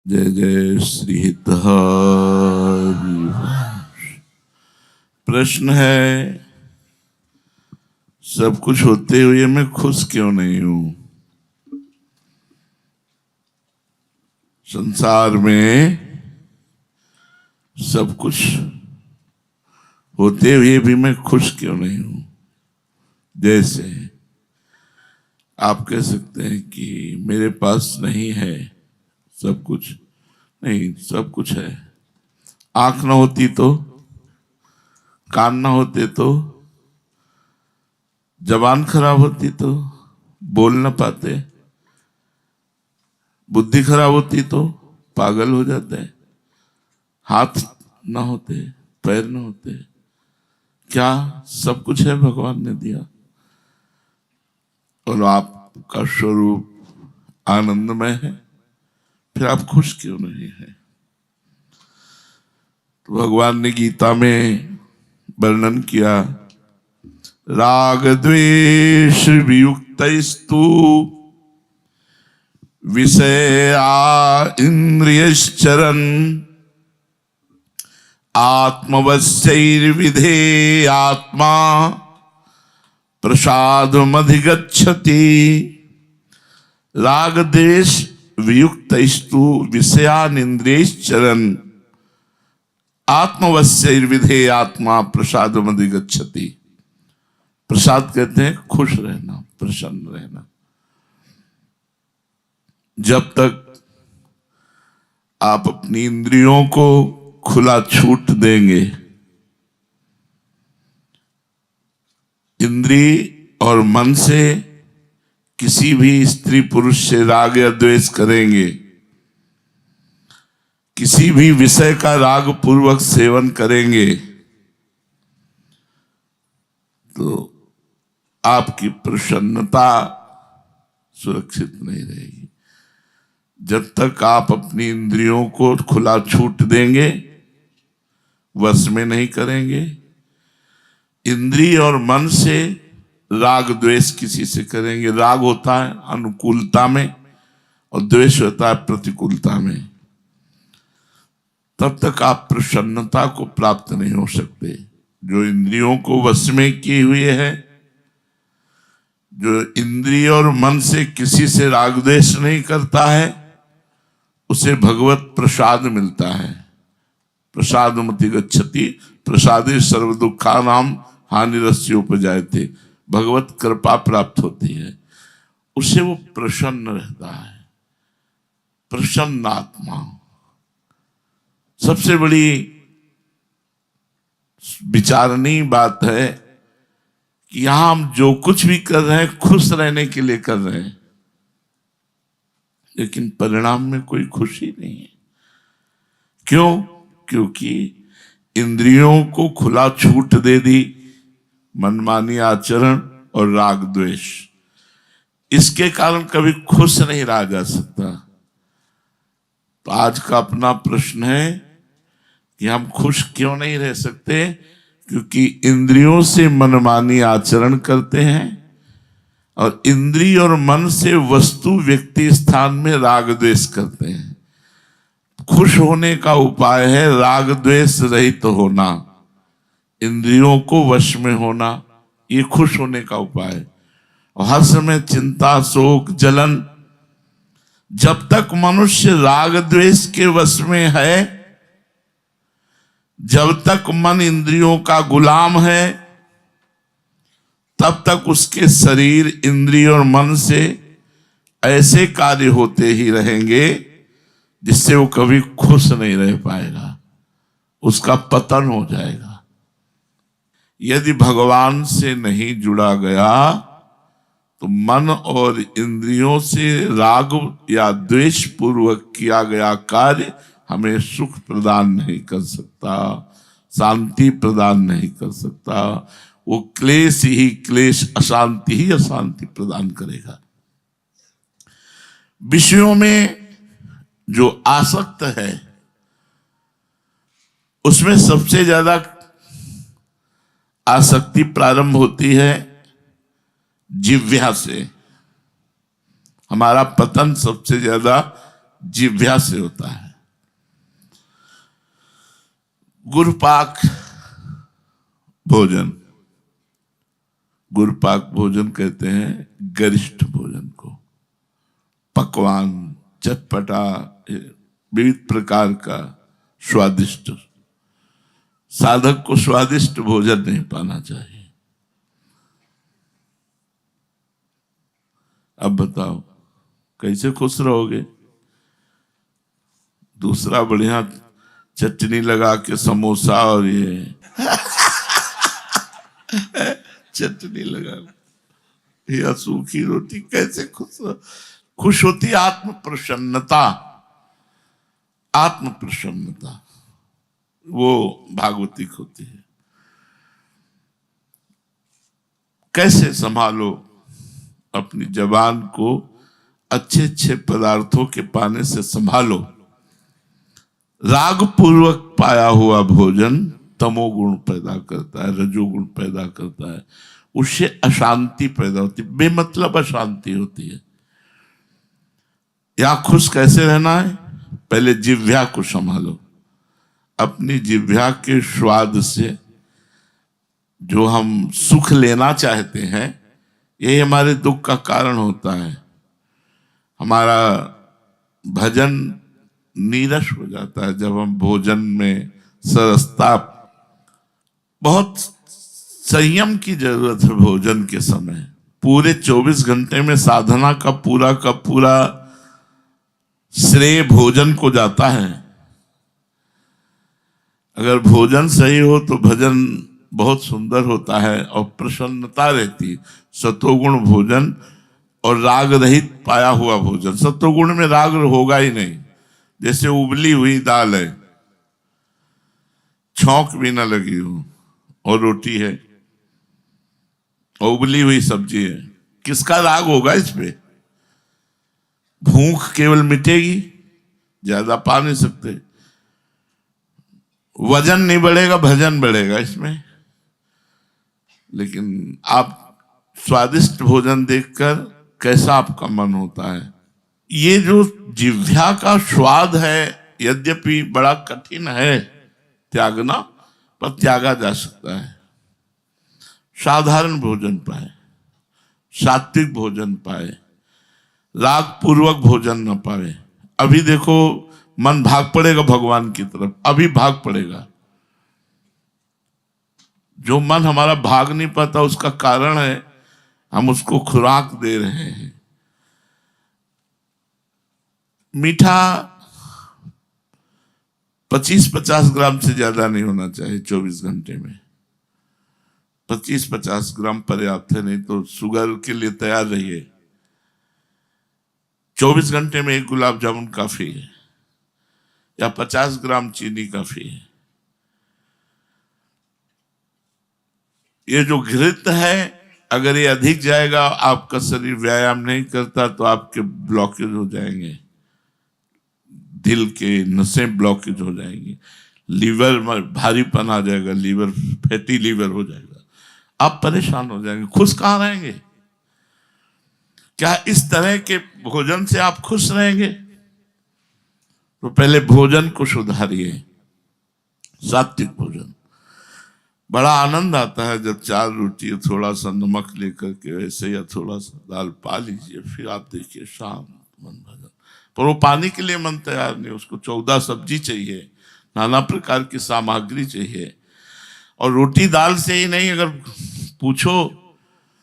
जय जय श्री हितहारी। प्रश्न है, सब कुछ होते हुए मैं खुश क्यों नहीं हूं? संसार में सब कुछ होते हुए भी मैं खुश क्यों नहीं हूं? जैसे आप कह सकते हैं कि मेरे पास नहीं है सब कुछ। नहीं, सब कुछ है। आंख ना होती तो, कान ना होते तो, जबान खराब होती तो बोल ना पाते, बुद्धि खराब होती तो पागल हो जाते, हाथ ना होते, पैर ना होते। क्या सब कुछ है भगवान ने दिया? और आपका स्वरूप आनंदमय है, फिर आप खुश क्यों नहीं है? तो भगवान ने गीता में वर्णन किया, राग द्वेष वियुक्तस्तु विषया इंद्रियश्चरन् आत्मवश्यैर्विधेयात्मा प्रसादमधिगच्छति। राग द्वेष वियुक्तस्तु विषयान इंद्रियश्चरन् आत्मवश्यैर्विधेयात्मा प्रसादमधिगच्छति। प्रसाद कहते हैं खुश रहना, प्रसन्न रहना। जब तक आप अपनी इंद्रियों को खुला छूट देंगे, इंद्रिय और मन से किसी भी स्त्री पुरुष से राग या द्वेष करेंगे, किसी भी विषय का राग पूर्वक सेवन करेंगे, तो आपकी प्रसन्नता सुरक्षित नहीं रहेगी। जब तक आप अपनी इंद्रियों को खुला छूट देंगे, वश में नहीं करेंगे, इंद्रिय और मन से राग द्वेष किसी से करेंगे। राग होता है अनुकूलता में और द्वेष होता है प्रतिकूलता में। तब तक आप प्रसन्नता को प्राप्त नहीं हो सकते। जो इंद्रियों को वश में किए हुए है, जो इंद्रिय और मन से किसी से राग द्वेष नहीं करता है, उसे भगवत प्रसाद मिलता है। प्रसादमति गच्छति, प्रसादे सर्व दुखानां हानिरस्य उपजायते। भगवत कृपा प्राप्त होती है, उससे वो प्रसन्न रहता है। प्रसन्न आत्मा सबसे बड़ी विचारणीय बात है कि यहां हम जो कुछ भी कर रहे हैं खुश रहने के लिए कर रहे हैं, लेकिन परिणाम में कोई खुशी नहीं है। क्यों? क्योंकि इंद्रियों को खुला छूट दे दी, मनमानी आचरण और राग द्वेष। इसके कारण कभी खुश नहीं रहा जा सकता। तो आज का अपना प्रश्न है कि हम खुश क्यों नहीं रह सकते? क्योंकि इंद्रियों से मनमानी आचरण करते हैं और इंद्रिय और मन से वस्तु व्यक्ति स्थान में राग द्वेष करते हैं। खुश होने का उपाय है राग द्वेष रहित होना, इंद्रियों को वश में होना। ये खुश होने का उपाय है। और हर समय चिंता, शोक, जलन, जब तक मनुष्य राग द्वेष के वश में है, जब तक मन इंद्रियों का गुलाम है, तब तक उसके शरीर, इंद्रिय और मन से ऐसे कार्य होते ही रहेंगे जिससे वो कभी खुश नहीं रह पाएगा, उसका पतन हो जाएगा। यदि भगवान से नहीं जुड़ा गया तो मन और इंद्रियों से राग या द्वेष पूर्वक किया गया कार्य हमें सुख प्रदान नहीं कर सकता, शांति प्रदान नहीं कर सकता। वो क्लेश ही क्लेश, अशांति ही अशांति प्रदान करेगा। विषयों में जो आसक्त है, उसमें सबसे ज्यादा आसक्ति प्रारंभ होती है जिह्वा से। हमारा पतन सबसे ज्यादा जिह्वा से होता है। गुरुपाक भोजन, गुरुपाक भोजन कहते हैं गरिष्ठ भोजन को। पकवान, चटपटा, विविध प्रकार का स्वादिष्ट। साधक को स्वादिष्ट भोजन नहीं पाना चाहिए। अब बताओ कैसे खुश रहोगे? दूसरा बढ़िया चटनी लगा के समोसा और ये चटनी लगा या सूखी रोटी, कैसे खुश होती? आत्म प्रसन्नता, आत्म प्रसन्नता वो भागवतिक होती है। कैसे संभालो अपनी जबान को? अच्छे अच्छे पदार्थों के पाने से संभालो। राग पूर्वक पाया हुआ भोजन तमोगुण पैदा करता है, रजोगुण पैदा करता है, उससे अशांति पैदा होती है, बेमतलब अशांति होती है। या खुश कैसे रहना है? पहले जिह्वा को संभालो। अपनी जिह्वा के स्वाद से जो हम सुख लेना चाहते हैं, यही हमारे दुख का कारण होता है। हमारा भजन नीरस हो जाता है जब हम भोजन में सरसता। बहुत संयम की जरूरत है भोजन के समय। पूरे 24 घंटे में साधना का पूरा श्रेय भोजन को जाता है। अगर भोजन सही हो तो भजन बहुत सुंदर होता है और प्रसन्नता रहती। सतोगुण भोजन और राग रहित पाया हुआ भोजन। सतोगुण में राग होगा ही नहीं। जैसे उबली हुई दाल है, छौंक भी ना लगी हो, और रोटी है और उबली हुई सब्जी है, किसका राग होगा इस पे? भूख केवल मिटेगी, ज्यादा पा नहीं सकते। वजन नहीं बढ़ेगा, भजन बढ़ेगा इसमें। लेकिन आप स्वादिष्ट भोजन देखकर कैसा आपका मन होता है। ये जो जिह्वा का स्वाद है, यद्यपि बड़ा कठिन है त्यागना, पर त्यागा जा सकता है। साधारण भोजन पाए, सात्विक भोजन पाए, राग पूर्वक भोजन न पाए। अभी देखो मन भाग पड़ेगा भगवान की तरफ, अभी भाग पड़ेगा। जो मन हमारा भाग नहीं पाता उसका कारण है हम उसको खुराक दे रहे हैं। मीठा 25-50 ग्राम से ज्यादा नहीं होना चाहिए 24 घंटे में। 25-50 ग्राम पर्याप्त है, नहीं तो शुगर के लिए तैयार रहिए। 24 घंटे में 1 गुलाब जामुन काफी है, या 50 ग्राम चीनी काफी है। ये जो घृत है, अगर ये अधिक जाएगा, आपका शरीर व्यायाम नहीं करता तो आपके ब्लॉकेज हो जाएंगे, दिल के नसें ब्लॉकेज हो जाएंगी, लीवर में भारीपन आ जाएगा, लीवर फैटी लीवर हो जाएगा, आप परेशान हो जाएंगे। खुश कहाँ रहेंगे? क्या इस तरह के भोजन से आप खुश रहेंगे? तो पहले भोजन को सुधारिए, सात्विक भोजन। बड़ा आनंद आता है जब 4 रोटी थोड़ा सा नमक लेकर के वैसे, या थोड़ा सा दाल पा लीजिए, फिर आप देखिए शांत मन भजन। पर वो पाने के लिए मन तैयार नहीं, उसको 14 सब्जी चाहिए, नाना प्रकार की सामग्री चाहिए। और रोटी दाल से ही नहीं, अगर पूछो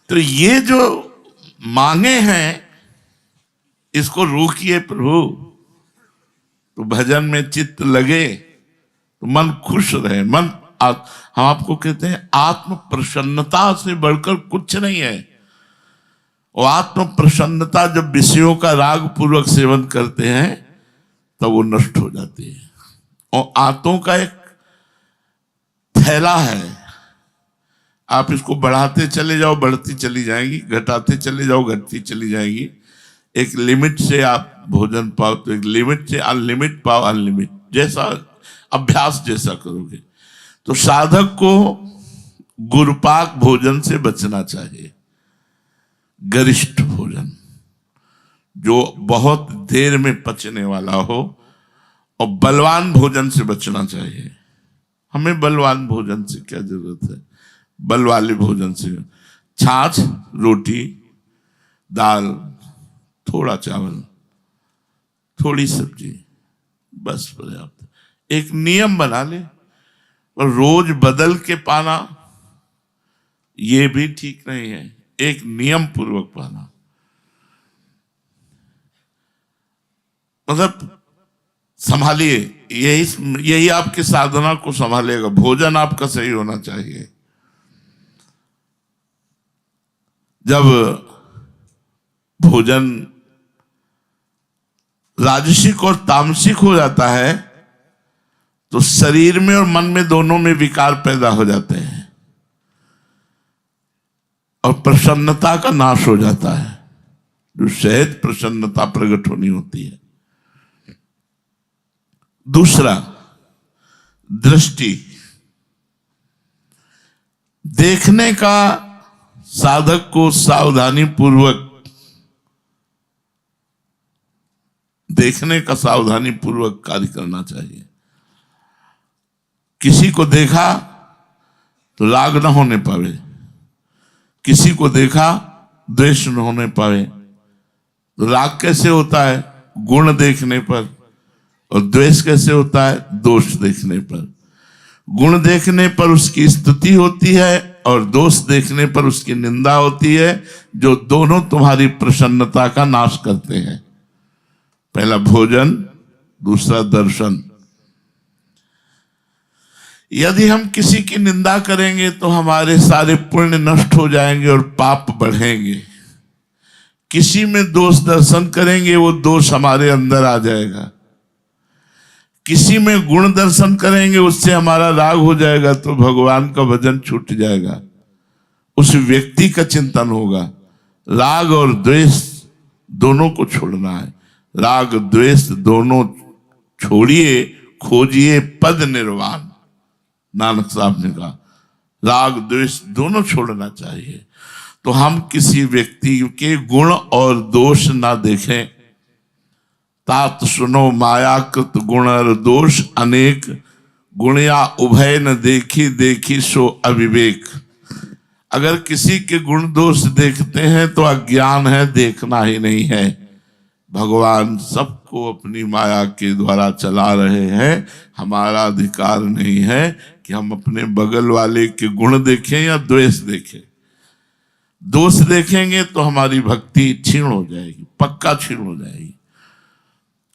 तो ये जो मांगे हैं इसको रोकिए प्रभु, तो भजन में चित्त लगे, तो मन खुश रहे। मन हम आपको कहते हैं आत्म प्रसन्नता से बढ़कर कुछ नहीं है। और आत्म प्रसन्नता जब विषयों का राग पूर्वक सेवन करते हैं तब वो नष्ट हो जाती है। और आंतों का एक थैला है, आप इसको बढ़ाते चले जाओ, बढ़ती चली जाएगी, घटाते चले जाओ, घटती चली जाएगी। एक लिमिट से आप भोजन पाओ तो एक लिमिट से अनलिमिट पाओ, अनलिमिट जैसा अभ्यास जैसा करोगे। तो साधक को गुरुपाक भोजन से बचना चाहिए। गरिष्ठ भोजन जो बहुत देर में पचने वाला हो, और बलवान भोजन से बचना चाहिए। हमें बलवान भोजन से क्या जरूरत है? बल वाले भोजन से छाछ, रोटी, दाल, थोड़ा चावल, थोड़ी सब्जी, बस पर्याप्त। एक नियम बना ले, और रोज बदल के पाना ये भी ठीक नहीं है। एक नियम पूर्वक पाना, मतलब संभालिए, यही आपकी साधना को संभालेगा। भोजन आपका सही होना चाहिए। जब भोजन राजसिक और तामसिक हो जाता है तो शरीर में और मन में दोनों में विकार पैदा हो जाते हैं और प्रसन्नता का नाश हो जाता है। जो सहज प्रसन्नता प्रकट होनी होती है। दूसरा, दृष्टि। देखने का साधक को सावधानी पूर्वक कार्य करना चाहिए। किसी को देखा तो राग न होने पावे, किसी को देखा द्वेष न होने पावे। तो राग कैसे होता है? गुण देखने पर। और द्वेष कैसे होता है? दोष देखने पर। गुण देखने पर उसकी स्तुति होती है और दोष देखने पर उसकी निंदा होती है, जो दोनों तुम्हारी प्रसन्नता का नाश करते हैं। पहला भोजन, दूसरा दर्शन। यदि हम किसी की निंदा करेंगे तो हमारे सारे पुण्य नष्ट हो जाएंगे और पाप बढ़ेंगे। किसी में दोष दर्शन करेंगे, वो दोष हमारे अंदर आ जाएगा। किसी में गुण दर्शन करेंगे, उससे हमारा राग हो जाएगा तो भगवान का भजन छूट जाएगा। उस व्यक्ति का चिंतन होगा। राग और द्वेष दोनों को छोड़ना है। राग द्वेष दोनों छोड़िए, खोजिए पद निर्वाण। नानक साहब ने कहा राग द्वेष दोनों छोड़ना चाहिए। तो हम किसी व्यक्ति के गुण और दोष ना देखें। तात सुनो माया कृत गुण और दोष अनेक, गुणया उभय न देखी देखी सो अविवेक। अगर किसी के गुण दोष देखते हैं तो अज्ञान है, देखना ही नहीं है। भगवान सबको अपनी माया के द्वारा चला रहे हैं। हमारा अधिकार नहीं है कि हम अपने बगल वाले के गुण देखें या द्वेष देखें। दोष देखेंगे तो हमारी भक्ति क्षीण हो जाएगी, पक्का क्षीण हो जाएगी।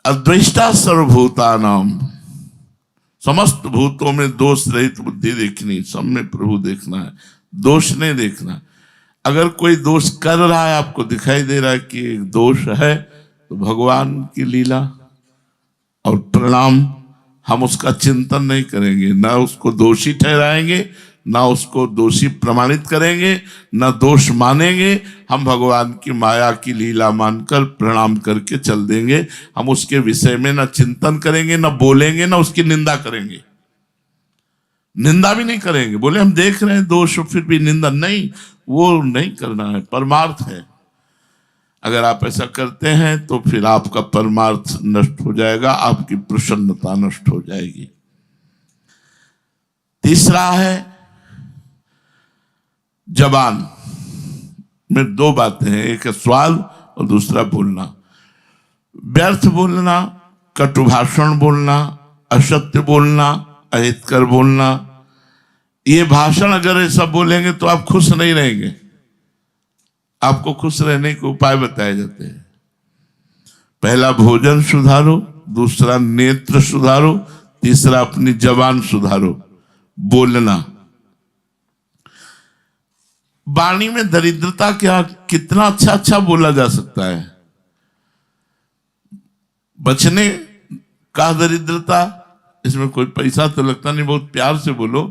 अद्वेष्टा सर्वभूतानाम, समस्त भूतों में दोष रहित बुद्धि देखनी, सब में प्रभु देखना है, दोष नहीं देखना। अगर कोई दोष कर रहा है, आपको दिखाई दे रहा है कि एक दोष है, तो भगवान की लीला और प्रणाम। हम उसका चिंतन नहीं करेंगे, ना उसको दोषी ठहराएंगे, ना उसको दोषी प्रमाणित करेंगे, ना दोष मानेंगे। हम भगवान की माया की लीला मानकर प्रणाम करके चल देंगे। हम उसके विषय में ना चिंतन करेंगे, ना बोलेंगे, ना उसकी निंदा करेंगे। निंदा भी नहीं करेंगे। बोले हम देख रहे हैं दोष, फिर भी निंदा नहीं, वो नहीं करना है। परमार्थ है। अगर आप ऐसा करते हैं तो फिर आपका परमार्थ नष्ट हो जाएगा, आपकी प्रसन्नता नष्ट हो जाएगी। तीसरा है जबान में दो बातें हैं, एक है स्वाद और दूसरा बोलना। व्यर्थ बोलना, कटु भाषण बोलना, असत्य बोलना, अहितकर बोलना। ये भाषण अगर ऐसा बोलेंगे तो आप खुश नहीं रहेंगे। आपको खुश रहने के उपाय बताए जाते हैं। पहला भोजन सुधारो, दूसरा नेत्र सुधारो, तीसरा अपनी जबान सुधारो। बोलना, वाणी में दरिद्रता क्या, कितना अच्छा अच्छा बोला जा सकता है। बचने का दरिद्रता, इसमें कोई पैसा तो लगता नहीं। बहुत प्यार से बोलो,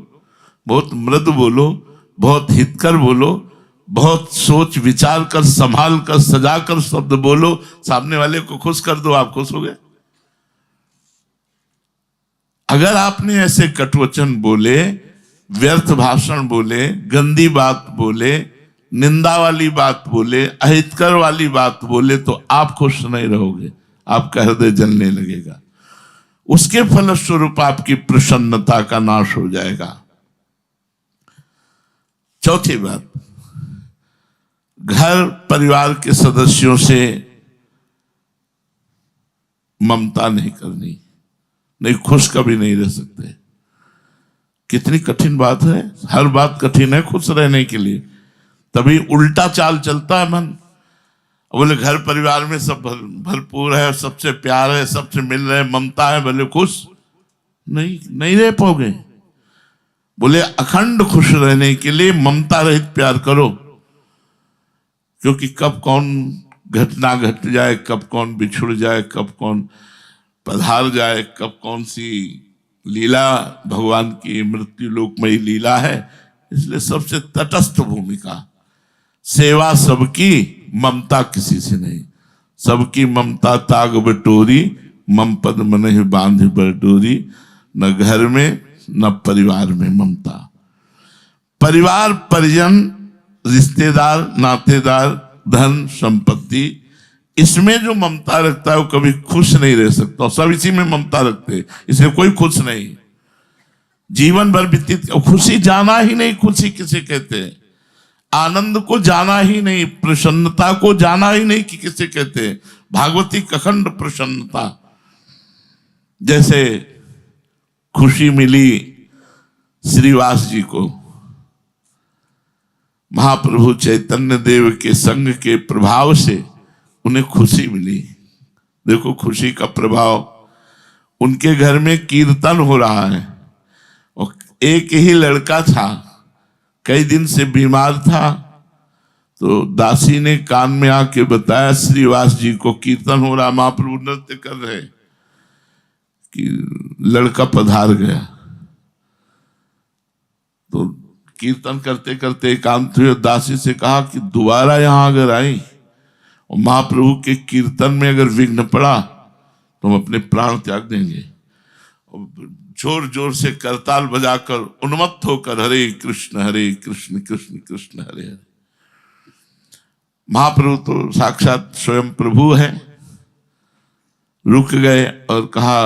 बहुत मृदु बोलो, बहुत हितकर बोलो, बहुत सोच विचार कर, संभाल कर, सजा कर शब्द बोलो। सामने वाले को खुश कर दो, आप खुश हो गए। अगर आपने ऐसे कटुवचन बोले, व्यर्थ भाषण बोले, गंदी बात बोले, निंदा वाली बात बोले, अहितकर वाली बात बोले, तो आप खुश नहीं रहोगे, आपका हृदय जलने लगेगा। उसके फलस्वरूप आपकी प्रसन्नता का नाश हो जाएगा। चौथी बात, घर परिवार के सदस्यों से ममता नहीं करनी, नहीं खुश कभी नहीं रह सकते। कितनी कठिन बात है, हर बात कठिन है खुश रहने के लिए, तभी उल्टा चाल चलता है मन। बोले घर परिवार में सब भरपूर है, सबसे प्यार है, सबसे मिल रहे, ममता है, बोले खुश नहीं रह पाओगे। बोले अखंड खुश रहने के लिए ममता रहित प्यार करो, क्योंकि कब कौन घटना घट जाए, कब कौन बिछुड़ जाए, कब कौन पधार जाए, कब कौन सी लीला भगवान की मृत्यु लोकमयी लीला है। इसलिए सबसे तटस्थ भूमिका, सेवा सबकी, ममता किसी से नहीं। सबकी ममता ताग बटोरी, मम पद मनहि बांध बटोरी। न घर में न परिवार में ममता। परिवार परिजन रिश्तेदार नातेदार धन संपत्ति, इसमें जो ममता रखता है वो कभी खुश नहीं रह सकता। सब इसी में ममता रखते, इसलिए कोई खुश नहीं। जीवन भर व्यतीत, खुशी जाना ही नहीं, खुशी किसे कहते हैं, आनंद को जाना ही नहीं, प्रसन्नता को जाना ही नहीं कि किसे कहते हैं। भागवती अखंड प्रसन्नता। जैसे खुशी मिली श्रीवास जी को, महाप्रभु चैतन्य देव के संग के प्रभाव से उन्हें खुशी मिली। देखो खुशी का प्रभाव, उनके घर में कीर्तन हो रहा है और एक ही लड़का था, कई दिन से बीमार था, तो दासी ने कान में आके बताया श्रीवास जी को कीर्तन हो रहा, महाप्रभु नृत्य कर रहे, कि लड़का पधार गया। तो कीर्तन करते करते एकांत हुए, दासी से कहा कि दोबारा यहां अगर आई और महाप्रभु के कीर्तन में अगर विघ्न पड़ा तो हम अपने प्राण त्याग देंगे। जोर जोर से करताल बजाकर उन्मत्त होकर हरे कृष्ण कृष्ण कृष्ण हरे हरे। महाप्रभु तो साक्षात स्वयं प्रभु है, रुक गए और कहा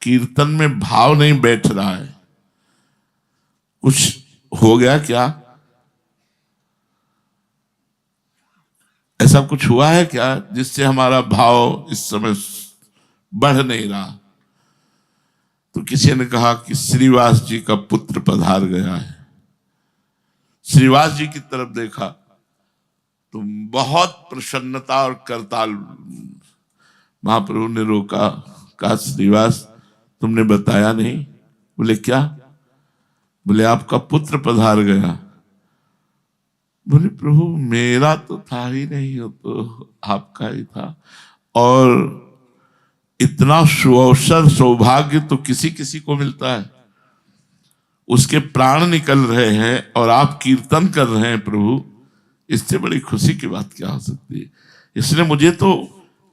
कीर्तन में भाव नहीं बैठ रहा है, कुछ हो गया क्या, ऐसा कुछ हुआ है क्या जिससे हमारा भाव इस समय बढ़ नहीं रहा। तो किसी ने कहा कि श्रीवास जी का पुत्र पधार गया है। श्रीवास जी की तरफ देखा तो बहुत प्रसन्नता और करताल। महाप्रभु ने रोका, कहा श्रीवास तुमने बताया नहीं। बोले क्या? बोले आपका पुत्र पधार गया। बोले प्रभु मेरा तो था ही नहीं, हो तो आपका ही था, और इतना सुअवसर सौभाग्य तो किसी किसी को मिलता है। उसके प्राण निकल रहे हैं और आप कीर्तन कर रहे हैं प्रभु, इससे बड़ी खुशी की बात क्या हो सकती है। इसलिए मुझे तो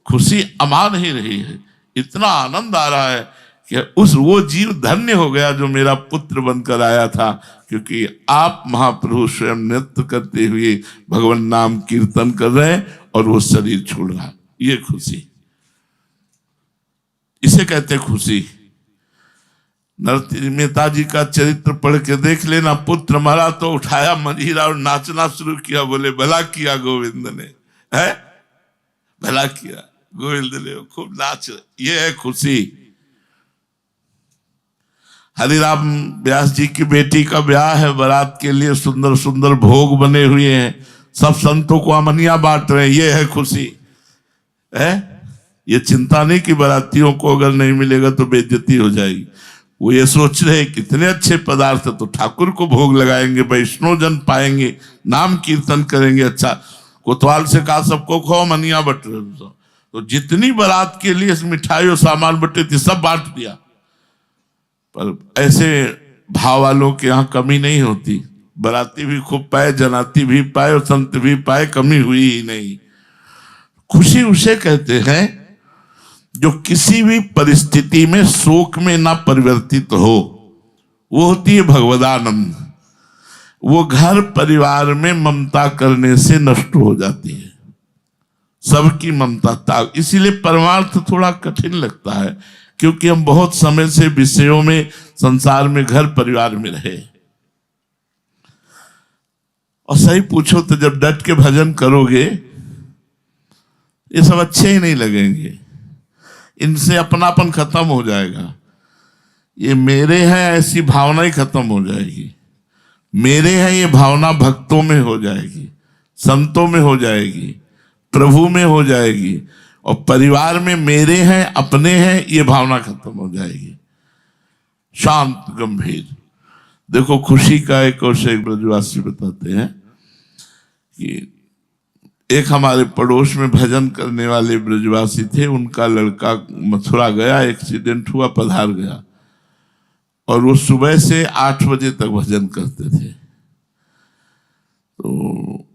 खुशी अमा नहीं रही है, इतना आनंद आ रहा है कि वो जीव धन्य हो गया जो मेरा पुत्र बनकर आया था, क्योंकि आप महाप्रभु स्वयं नृत्य करते हुए भगवान नाम कीर्तन कर रहे हैं और वो शरीर छोड़ रहा। ये खुशी, इसे कहते खुशी। नरसिंह मेहता जी का चरित्र पढ़ के देख लेना। पुत्र मरा तो उठाया मंजीरा और नाचना शुरू किया। बोले भला किया गोविंद ने, है भला किया गोविंद ने, खूब नाच। ये है खुशी। हरिराम व्यास जी की बेटी का ब्याह है, बारात के लिए सुंदर सुंदर भोग बने हुए हैं, सब संतों को अमनिया बांट रहे हैं। ये है खुशी है। ये चिंता नहीं कि बारातियों को अगर नहीं मिलेगा तो बेइज्जती हो जाएगी। वो ये सोच रहे कितने अच्छे पदार्थ तो ठाकुर को भोग लगाएंगे, वैष्णव जन पाएंगे, नाम कीर्तन करेंगे। अच्छा, कोतवाल से कहा सबको खाओ, मनिया बट रहे, तो जितनी बारात के लिए मिठाई और सामान बटे थे सब बांट दिया। पर ऐसे भाव वालों के यहाँ कमी नहीं होती। बाराती भी खूब पाए, जनाती भी पाए और संत भी पाए, कमी हुई ही नहीं। खुशी उसे कहते हैं जो किसी भी परिस्थिति में शोक में ना परिवर्तित हो, वो होती है भगवदानंद। वो घर परिवार में ममता करने से नष्ट हो जाती है। सबकी ममता त्याग, इसीलिए परमार्थ थोड़ा कठिन लगता है, क्योंकि हम बहुत समय से विषयों में, संसार में, घर परिवार में रहे। और सही पूछो तो जब डट के भजन करोगे ये सब अच्छे ही नहीं लगेंगे, इनसे अपनापन खत्म हो जाएगा। ये मेरे हैं ऐसी भावना ही खत्म हो जाएगी। मेरे हैं ये भावना भक्तों में हो जाएगी, संतों में हो जाएगी, प्रभु में हो जाएगी, और परिवार में मेरे हैं, अपने हैं, ये भावना खत्म हो जाएगी। शांत गंभीर। देखो खुशी का एक और से एक ब्रजवासी बताते हैं कि एक हमारे पड़ोस में भजन करने वाले ब्रजवासी थे, उनका लड़का मथुरा गया, एक्सीडेंट हुआ, पधार गया, और वो सुबह से 8 बजे तक भजन करते थे। तो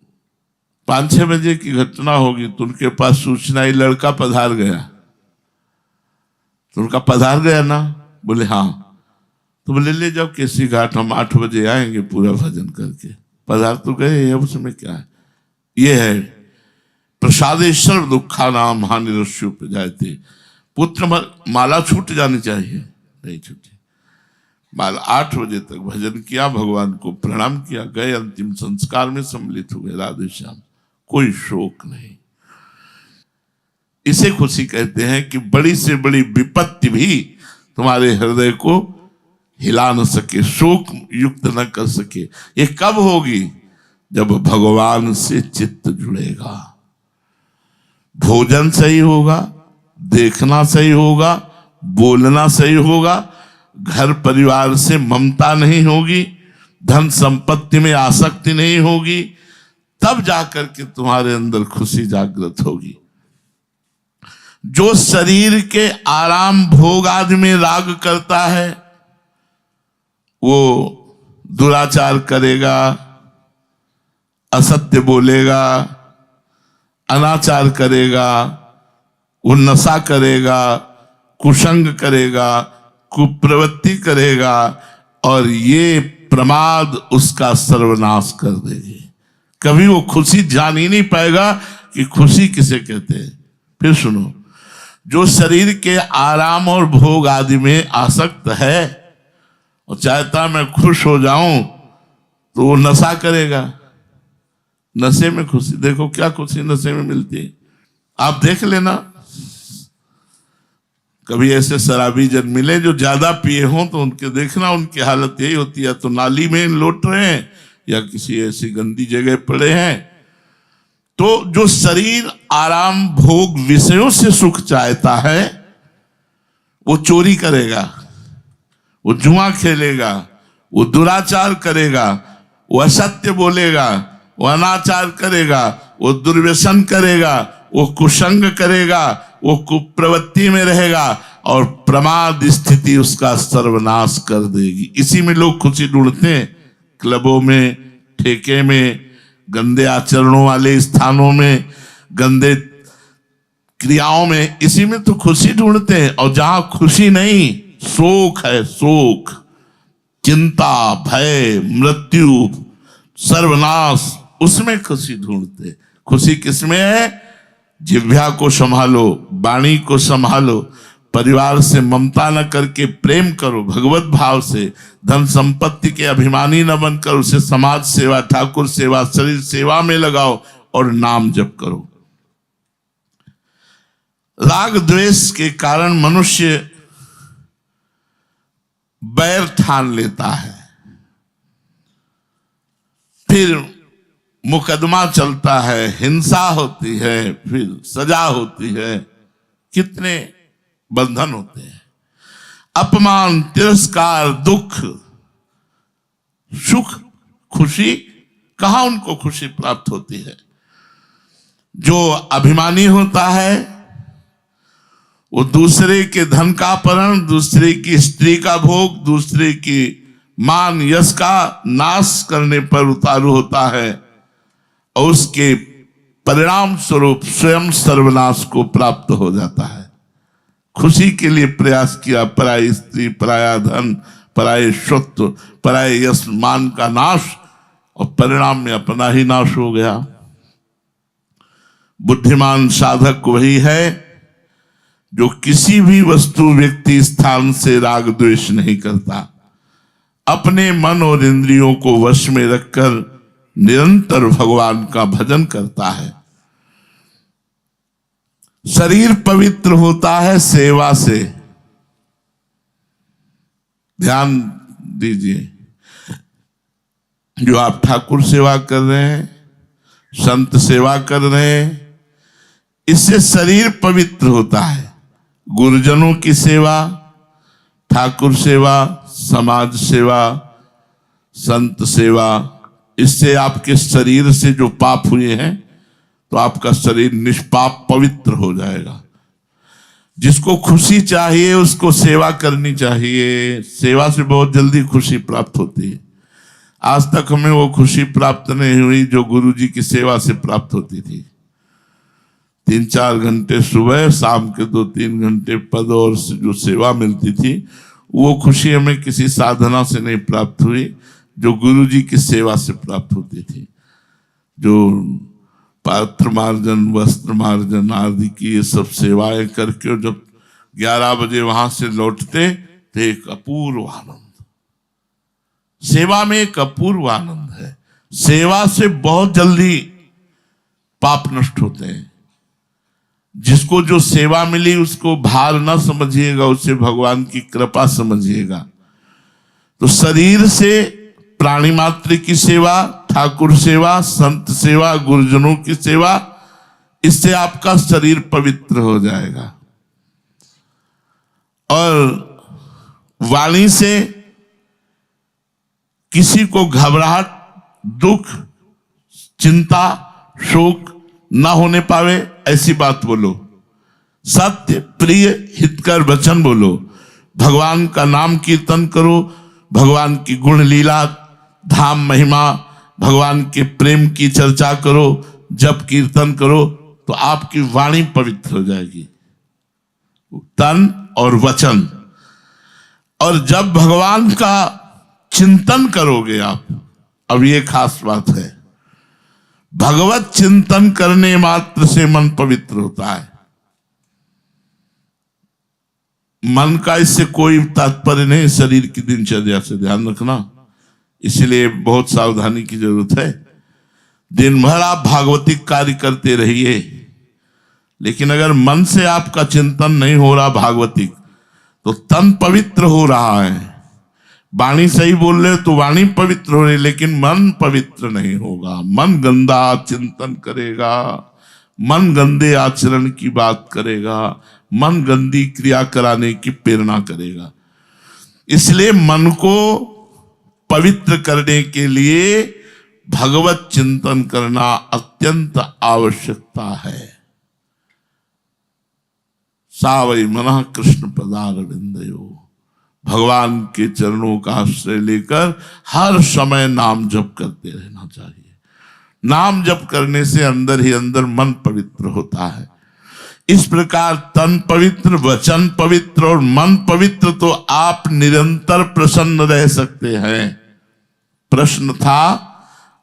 5-6 बजे की घटना होगी तो उनके पास सूचना आई लड़का पधार गया। तो उनका पधार गया ना, बोले हाँ। तो बोले ले जाओ केसी घाट, हम 8 बजे आएंगे पूरा भजन करके। पधार तो गए, अब उसमें क्या है। ये है प्रसादेश्वर दुखा नाम हानि रस्यु पे जाते। पुत्र माला छूट जानी चाहिए, नहीं छूटी। 8 बजे तक भजन किया, भगवान को प्रणाम किया, गए, अंतिम संस्कार में सम्मिलित हुए। राधे श्याम, कोई शोक नहीं। इसे खुशी कहते हैं कि बड़ी से बड़ी विपत्ति भी तुम्हारे हृदय को हिला न सके, शोक युक्त न कर सके। ये कब होगी? जब भगवान से चित्त जुड़ेगा, भोजन सही होगा, देखना सही होगा, बोलना सही होगा, घर परिवार से ममता नहीं होगी, धन संपत्ति में आसक्ति नहीं होगी, तब जाकर के तुम्हारे अंदर खुशी जागृत होगी। जो शरीर के आराम भोग आदि में राग करता है वो दुराचार करेगा, असत्य बोलेगा, अनाचार करेगा, वो नशा करेगा, कुसंग करेगा, कुप्रवृत्ति करेगा, और ये प्रमाद उसका सर्वनाश कर देगी। कभी वो खुशी जान ही नहीं पाएगा कि खुशी किसे कहते हैं। फिर सुनो, जो शरीर के आराम और भोग आदि में आसक्त है और चाहता मैं खुश हो जाऊं, तो वो नशा करेगा। नशे में खुशी, देखो क्या खुशी नशे में मिलती है। आप देख लेना, कभी ऐसे शराबी जन मिले जो ज्यादा पिए हों तो उनके देखना, उनकी हालत यही होती है, तो नाली में लौट रहे हैं या किसी ऐसी गंदी जगह पड़े हैं। तो जो शरीर आराम भोग विषयों से सुख चाहता है वो चोरी करेगा, वो जुआ खेलेगा, वो दुराचार करेगा, वो असत्य बोलेगा, वो अनाचार करेगा, वो दुर्व्यसन करेगा, वो कुसंग करेगा, वो कुप्रवृत्ति में रहेगा, और प्रमाद स्थिति उसका सर्वनाश कर देगी। इसी में लोग खुशी ढूंढते हैं, क्लबों में, ठेके में, गंदे आचरणों वाले स्थानों में, गंदे क्रियाओं में, इसी में तो खुशी ढूंढते हैं। और जहां खुशी नहीं, शोक है, शोक, चिंता, भय, मृत्यु, सर्वनाश, उसमें खुशी ढूंढते। खुशी किसमें है? जिह्वा को संभालो, वाणी को संभालो, परिवार से ममता न करके प्रेम करो, भगवत भाव से, धन संपत्ति के अभिमानी न बनकर उसे समाज सेवा, ठाकुर सेवा, शरीर सेवा में लगाओ और नाम जप करो। राग द्वेष के कारण मनुष्य बैर ठान लेता है, फिर मुकदमा चलता है, हिंसा होती है, फिर सजा होती है, कितने बंधन होते हैं। अपमान, तिरस्कार, दुख, सुख, खुशी, कहां उनको खुशी प्राप्त होती है? जो अभिमानी होता है वो दूसरे के धन का अपहरण, दूसरे की स्त्री का भोग, दूसरे की मान यश का नाश करने पर उतारू होता है, और उसके परिणाम स्वरूप स्वयं सर्वनाश को प्राप्त हो जाता है। खुशी के लिए प्रयास किया, पराई स्त्री, पराया धन, पराये स्वत्व, पराये यश मान का नाश, और परिणाम में अपना ही नाश हो गया। बुद्धिमान साधक वही है जो किसी भी वस्तु व्यक्ति स्थान से राग द्वेष नहीं करता, अपने मन और इंद्रियों को वश में रखकर निरंतर भगवान का भजन करता है। शरीर पवित्र होता है सेवा से। ध्यान दीजिए, जो आप ठाकुर सेवा कर रहे हैं, संत सेवा कर रहे हैं, इससे शरीर पवित्र होता है। गुरुजनों की सेवा, ठाकुर सेवा, समाज सेवा, संत सेवा, इससे आपके शरीर से जो पाप हुए हैं तो आपका शरीर निष्पाप पवित्र हो जाएगा। जिसको खुशी चाहिए उसको सेवा करनी चाहिए। सेवा से बहुत जल्दी खुशी प्राप्त होती है। आज तक हमें वो खुशी प्राप्त नहीं हुई जो गुरु जी की सेवा से प्राप्त होती थी। 3-4 घंटे सुबह, शाम के 2-3 घंटे पद और जो सेवा मिलती थी, वो खुशी हमें किसी साधना से नहीं प्राप्त हुई जो गुरु जी की सेवा से प्राप्त होती थी। जो पात्र मार्जन, वस्त्र मार्जन आदि की ये सब सेवाएं करके जब 11 बजे वहां से लौटते तो एक अपूर्व आनंद, सेवा में एक अपूर्व आनंद है। सेवा से बहुत जल्दी पाप नष्ट होते हैं। जिसको जो सेवा मिली उसको भार न समझिएगा, उसे भगवान की कृपा समझिएगा। तो शरीर से प्राणी मात्र की सेवा, ठाकुर सेवा, संत सेवा, गुरुजनों की सेवा, इससे आपका शरीर पवित्र हो जाएगा। और वाणी से किसी को घबराहट, दुख, चिंता, शोक ना होने पावे ऐसी बात बोलो। सत्य, प्रिय, हितकर वचन बोलो। भगवान का नाम कीर्तन करो, भगवान की गुण लीला, धाम महिमा, भगवान के प्रेम की चर्चा करो, जप कीर्तन करो, तो आपकी वाणी पवित्र हो जाएगी, तन और वचन। और जब भगवान का चिंतन करोगे आप, अब ये खास बात है, भगवत चिंतन करने मात्र से मन पवित्र होता है। मन का इससे कोई तात्पर्य नहीं, शरीर की दिनचर्या से ध्यान रखना, इसलिए बहुत सावधानी की जरूरत है। दिन भर आप भागवतिक कार्य करते रहिए, लेकिन अगर मन से आपका चिंतन नहीं हो रहा भागवतिक, तो तन पवित्र हो रहा है। वाणी सही बोल रहे तो वाणी पवित्र हो रही, लेकिन मन पवित्र नहीं होगा। मन गंदा चिंतन करेगा, मन गंदे आचरण की बात करेगा, मन गंदी क्रिया कराने की प्रेरणा करेगा। इसलिए मन को पवित्र करने के लिए भगवत चिंतन करना अत्यंत आवश्यकता है। सावई मनः कृष्ण पदारविंदयो, भगवान के चरणों का आश्रय लेकर हर समय नाम जप करते रहना चाहिए। नाम जप करने से अंदर ही अंदर मन पवित्र होता है। इस प्रकार तन पवित्र, वचन पवित्र और मन पवित्र, तो आप निरंतर प्रसन्न रह सकते हैं। प्रश्न था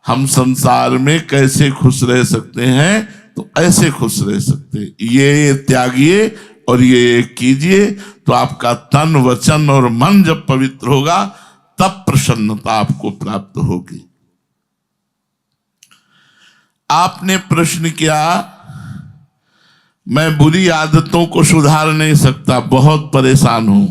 हम संसार में कैसे खुश रह सकते हैं, तो ऐसे खुश रह सकते, ये त्यागिए और ये कीजिए, तो आपका तन, वचन और मन जब पवित्र होगा तब प्रसन्नता आपको प्राप्त होगी। आपने प्रश्न किया, मैं बुरी आदतों को सुधार नहीं सकता, बहुत परेशान हूं।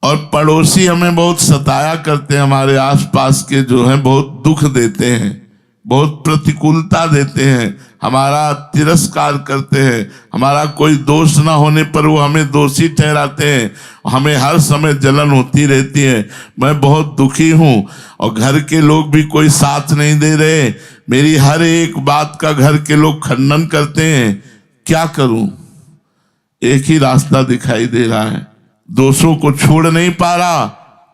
और पड़ोसी हमें बहुत सताया करते हैं, हमारे आसपास के जो हैं बहुत दुख देते हैं, बहुत प्रतिकूलता देते हैं, हमारा तिरस्कार करते हैं, हमारा कोई दोष ना होने पर वो हमें दोषी ठहराते हैं, हमें हर समय जलन होती रहती है। मैं बहुत दुखी हूं और घर के लोग भी कोई साथ नहीं दे रहे, मेरी हर एक बात का घर के लोग खंडन करते हैं। क्या करूं? एक ही रास्ता दिखाई दे रहा है, दोषों को छोड़ नहीं पा रहा,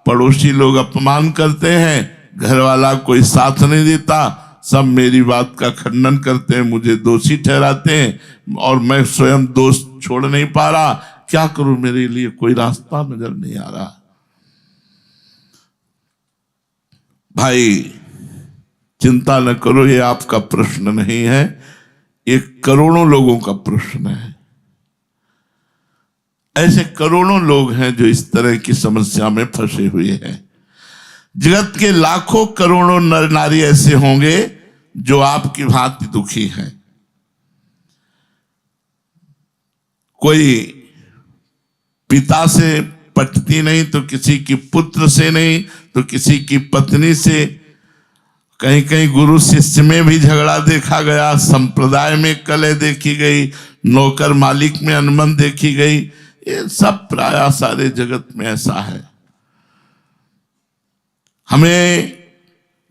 पड़ोसी लोग अपमान करते हैं, घर वाला कोई साथ नहीं देता, सब मेरी बात का खंडन करते हैं, मुझे दोषी ठहराते हैं और मैं स्वयं दोष छोड़ नहीं पा रहा। क्या करूं? मेरे लिए कोई रास्ता नजर नहीं आ रहा। भाई चिंता न करो, ये आपका प्रश्न नहीं है, ये करोड़ों लोगों का प्रश्न है। ऐसे करोड़ों लोग हैं जो इस तरह की समस्या में फंसे हुए हैं। जगत के लाखों करोड़ों नर नारी ऐसे होंगे जो आपकी भांति दुखी हैं। कोई पिता से पटती नहीं तो किसी की पुत्र से नहीं तो किसी की पत्नी से, कहीं कहीं गुरु शिष्य में भी झगड़ा देखा गया, संप्रदाय में कलह देखी गई, नौकर मालिक में अनबन देखी गई। ये सब प्राय सारे जगत में ऐसा है। हमें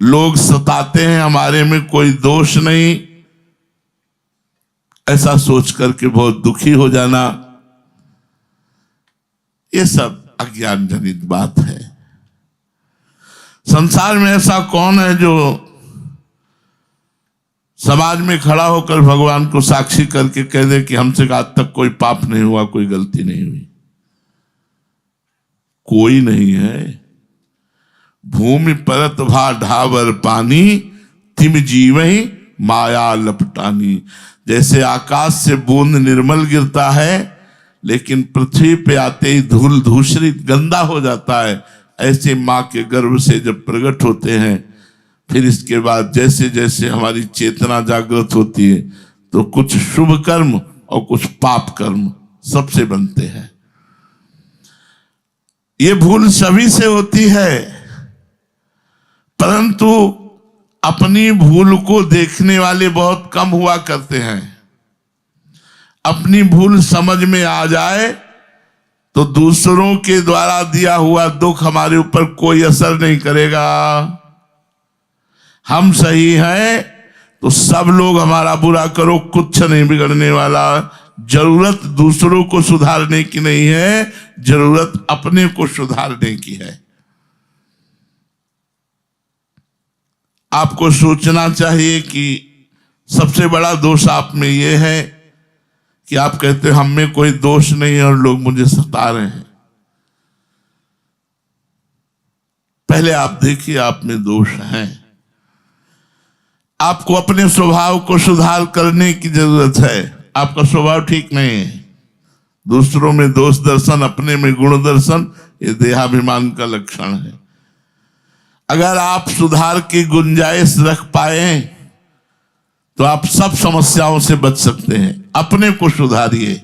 लोग सताते हैं, हमारे में कोई दोष नहीं, ऐसा सोच करके बहुत दुखी हो जाना, ये सब अज्ञान जनित बात है। संसार में ऐसा कौन है जो समाज में खड़ा होकर भगवान को साक्षी करके कह दे कि हमसे आज तक कोई पाप नहीं हुआ, कोई गलती नहीं हुई? कोई नहीं है। भूमि परत भा ढावर पानी, तिम जीवहि माया लपटानी। जैसे आकाश से बूंद निर्मल गिरता है लेकिन पृथ्वी पे आते ही धूल धूसरित गंदा हो जाता है, ऐसे माँ के गर्भ से जब प्रकट होते हैं फिर इसके बाद जैसे जैसे हमारी चेतना जागृत होती है तो कुछ शुभ कर्म और कुछ पाप कर्म सबसे बनते हैं। ये भूल सभी से होती है, परंतु अपनी भूल को देखने वाले बहुत कम हुआ करते हैं। अपनी भूल समझ में आ जाए तो दूसरों के द्वारा दिया हुआ दुख हमारे ऊपर कोई असर नहीं करेगा। हम सही हैं तो सब लोग हमारा बुरा करो, कुछ नहीं बिगड़ने वाला। जरूरत दूसरों को सुधारने की नहीं है, जरूरत अपने को सुधारने की है। आपको सोचना चाहिए कि सबसे बड़ा दोष आप में यह है कि आप कहते हैं हम में कोई दोष नहीं है और लोग मुझे सता रहे हैं। पहले आप देखिए आप में दोष है। आपको अपने स्वभाव को सुधार करने की जरूरत है। आपका स्वभाव ठीक नहीं है। दूसरों में दोष दर्शन, अपने में गुण दर्शन, ये देहाभिमान का लक्षण है। अगर आप सुधार की गुंजाइश रख पाए तो आप सब समस्याओं से बच सकते हैं। अपने को सुधारिए।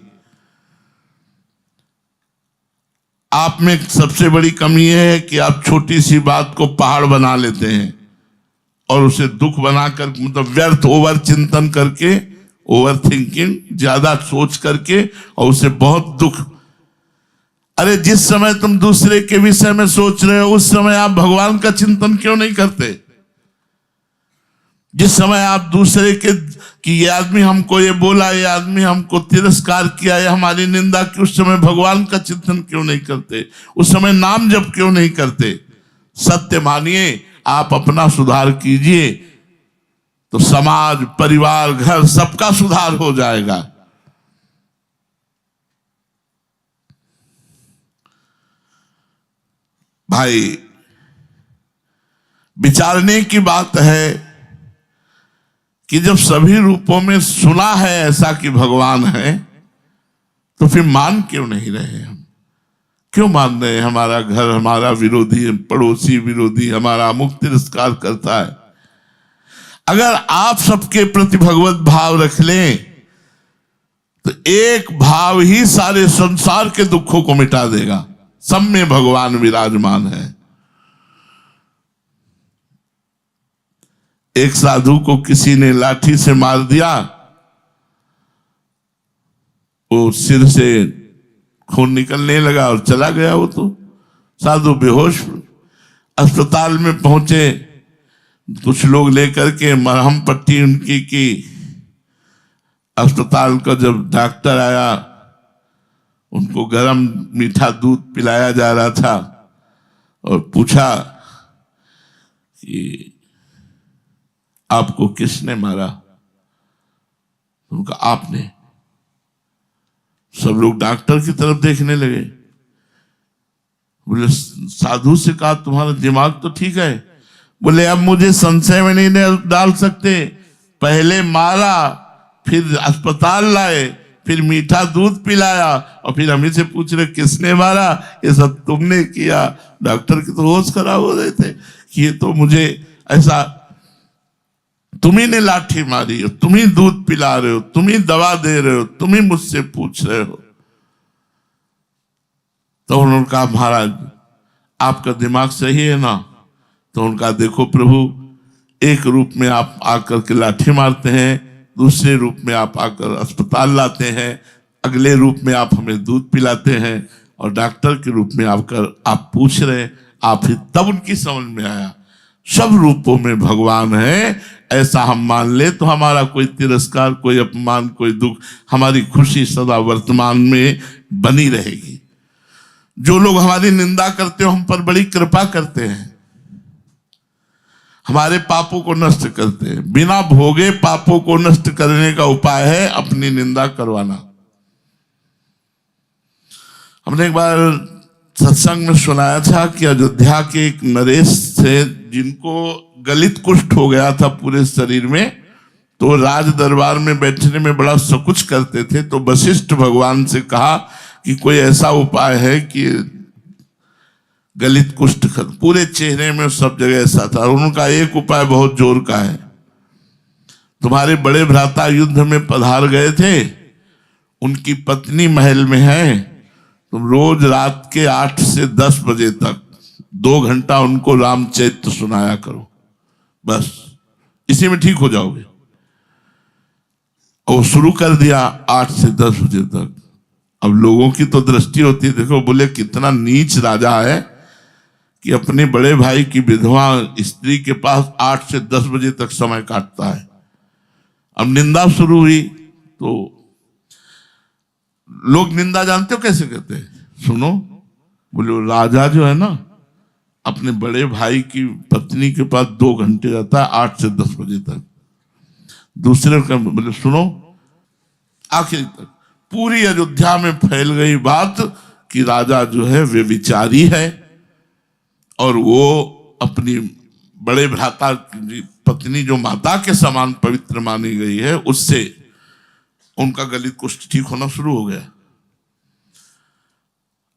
आप में सबसे बड़ी कमी यह है कि आप छोटी सी बात को पहाड़ बना लेते हैं और उसे दुख बनाकर, मतलब व्यर्थ ओवर चिंतन करके, ओवर थिंकिंग, ज्यादा सोच करके, और उसे बहुत दुख। अरे जिस समय तुम दूसरे के विषय में सोच रहे हो उस समय आप भगवान का चिंतन क्यों नहीं करते? जिस समय आप दूसरे के कि ये आदमी हमको ये बोला, ये आदमी हमको तिरस्कार किया, ये हमारी निंदा की, उस समय भगवान का चिंतन क्यों नहीं करते? उस समय नाम जप क्यों नहीं करते? सत्य मानिए, आप अपना सुधार कीजिए तो समाज, परिवार, घर सबका सुधार हो जाएगा। भाई विचारने की बात है कि जब सभी रूपों में सुना है ऐसा कि भगवान है तो फिर मान क्यों नहीं रहे? हम क्यों मान रहे हैं? हमारा घर हमारा विरोधी, पड़ोसी विरोधी, हमारा अमुक तिरस्कार करता है। अगर आप सबके प्रति भगवत भाव रख लें तो एक भाव ही सारे संसार के दुखों को मिटा देगा। सब में भगवान विराजमान है। एक साधु को किसी ने लाठी से मार दिया, वो सिर से खून निकलने लगा और चला गया। वो तो साधु बेहोश। अस्पताल में पहुंचे, कुछ लोग लेकर के मरहम पट्टी उनकी की। अस्पताल का जब डॉक्टर आया, उनको गरम मीठा दूध पिलाया जा रहा था और पूछा कि आपको किसने मारा? उनका आपने। सब लोग डॉक्टर की तरफ देखने लगे। बोले साधु से कहा तुम्हारा दिमाग तो ठीक है, बोले अब मुझे संशय में नहीं डाल सकते, पहले मारा, फिर अस्पताल लाए, फिर मीठा दूध पिलाया, और फिर हम से पूछ रहे किसने मारा, ये सब तुमने किया। डॉक्टर के तो होश खराब हो रहे थे कि ये तो मुझे ऐसा, तुम्ही ने लाठी मारी हो, तुम ही दूध पिला रहे हो, तुम ही दवा दे रहे हो, तुम ही मुझसे पूछ रहे हो। तो उन्होंने कहा महाराज आपका दिमाग सही है ना? तो उनका देखो प्रभु, एक रूप में आप आकर के लाठी मारते हैं, दूसरे रूप में आप आकर अस्पताल लाते हैं, अगले रूप में आप हमें दूध पिलाते हैं, और डॉक्टर के रूप में आकर आप पूछ रहे हैं। आप ही तब उनकी समझ में आया सब रूपों में भगवान है, ऐसा हम मान ले तो हमारा कोई तिरस्कार, कोई अपमान, कोई दुख, हमारी खुशी सदा वर्तमान में बनी रहेगी। जो लोग हमारी निंदा करते हो हम पर बड़ी कृपा करते हैं, हमारे पापों को नष्ट करते हैं। बिना भोगे पापों को नष्ट करने का उपाय है अपनी निंदा करवाना। हमने एक बार सत्संग में सुनाया था कि अयोध्या के एक नरेश थे जिनको गलित कुष्ठ हो गया था पूरे शरीर में, तो राज दरबार में बैठने में बड़ा सकुच करते थे। तो वशिष्ठ भगवान से कहा कि कोई ऐसा उपाय है कि गलित कुष्ठ खत्म, पूरे चेहरे में सब जगह ऐसा था। उनका एक उपाय बहुत जोर का है, तुम्हारे बड़े भ्राता युद्ध में पधार गए थे, उनकी पत्नी महल में है, तुम रोज रात के 8 से 10 बजे तक 2 घंटा उनको रामचरित्र सुनाया करो, बस इसी में ठीक हो जाओगे। और शुरू कर दिया 8 से 10 बजे तक। अब लोगों की तो दृष्टि होती है, देखो बोले कितना नीच राजा है कि अपने बड़े भाई की विधवा स्त्री के पास 8 से 10 बजे तक समय काटता है। अब निंदा शुरू हुई तो लोग निंदा जानते हो कैसे कहते हैं, सुनो, बोले राजा जो है ना अपने बड़े भाई की पत्नी के पास 2 घंटे जाता है 8 से 10 बजे तक। दूसरे का बोले सुनो, आखिर तक पूरी अयोध्या में फैल गई बात कि राजा जो है वे विचारी है, और वो अपनी बड़े भ्राता की पत्नी जो माता के समान पवित्र मानी गई है, उससे उनका गलित कुष्ठ ठीक होना शुरू हो गया।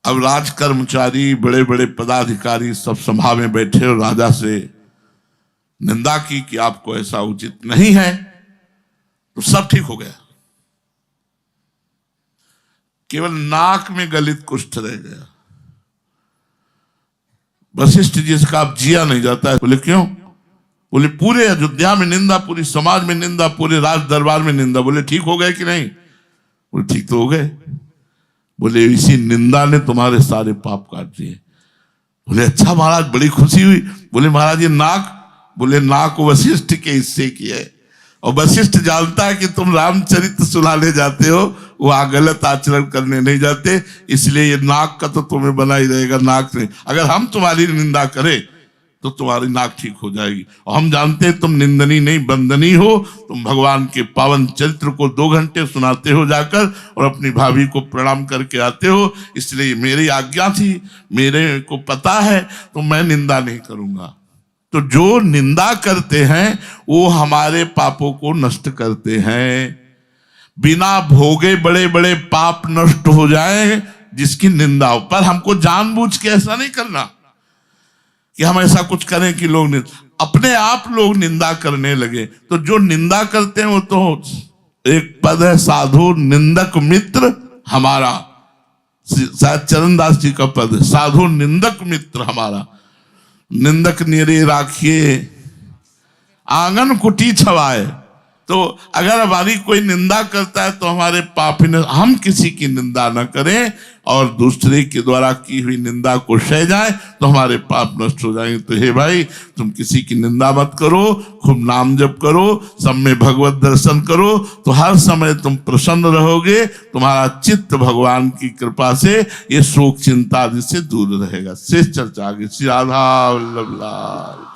अब राज कर्मचारी, बड़े बड़े पदाधिकारी सब सभा में बैठे और राजा से निंदा की कि आपको ऐसा उचित नहीं है, तो सब ठीक हो गया। केवल नाक में गलित कुष्ठ रह गया। वशिष्ठ जी से कहा जिया नहीं जाता है। बोले क्यों? बोले पूरे अयोध्या में निंदा, पूरी समाज में निंदा, पूरे राज दरबार में निंदा। बोले ठीक हो गए कि नहीं? बोले ठीक तो हो गए। बोले इसी निंदा ने तुम्हारे सारे पाप काट दिए। बोले अच्छा महाराज, बड़ी खुशी हुई। बोले महाराज ये नाक, बोले नाक वशिष्ठ के हिस्से की है, और वशिष्ठ जानता है कि तुम रामचरित्र सुनाने जाते हो, वहां गलत आचरण करने नहीं जाते, इसलिए ये नाक का तो तुम्हें बना ही रहेगा। नाक से अगर हम तुम्हारी निंदा करें तो तुम्हारी नाक ठीक हो जाएगी। और हम जानते हैं तुम निंदनी नहीं बंदनी हो, तुम भगवान के पावन चरित्र को 2 घंटे सुनाते हो जाकर, और अपनी भाभी को प्रणाम करके आते हो, इसलिए मेरी आज्ञा थी, मेरे को पता है, तो मैं निंदा नहीं करूंगा। तो जो निंदा करते हैं वो हमारे पापों को नष्ट करते हैं। बिना भोगे बड़े बड़े पाप नष्ट हो जाए जिसकी निंदा हो। पर हमको जानबूझ के ऐसा नहीं करना कि हम ऐसा कुछ करें कि लोग अपने आप लोग निंदा करने लगे। तो जो निंदा करते हैं वो तो एक पद है, साधु निंदक मित्र हमारा, शायद चरणदास जी का पद है, साधु निंदक मित्र हमारा। निंदक निरे राखिए आंगन कुटी छवाए। तो अगर हमारी कोई निंदा करता है तो हमारे पाप, हम किसी की निंदा न करें और दूसरे के द्वारा की हुई निंदा को सह जाए तो हमारे पाप नष्ट हो जाएंगे। तो हे भाई, तुम किसी की निंदा मत करो, खूब नाम जप करो, सब में भगवत दर्शन करो, तो हर समय तुम प्रसन्न रहोगे। तुम्हारा चित्त भगवान की कृपा से ये शोक चिंता आदि से दूर रहेगा। शेष चर्चा आगे। श्री राधा वल्लभ लाल।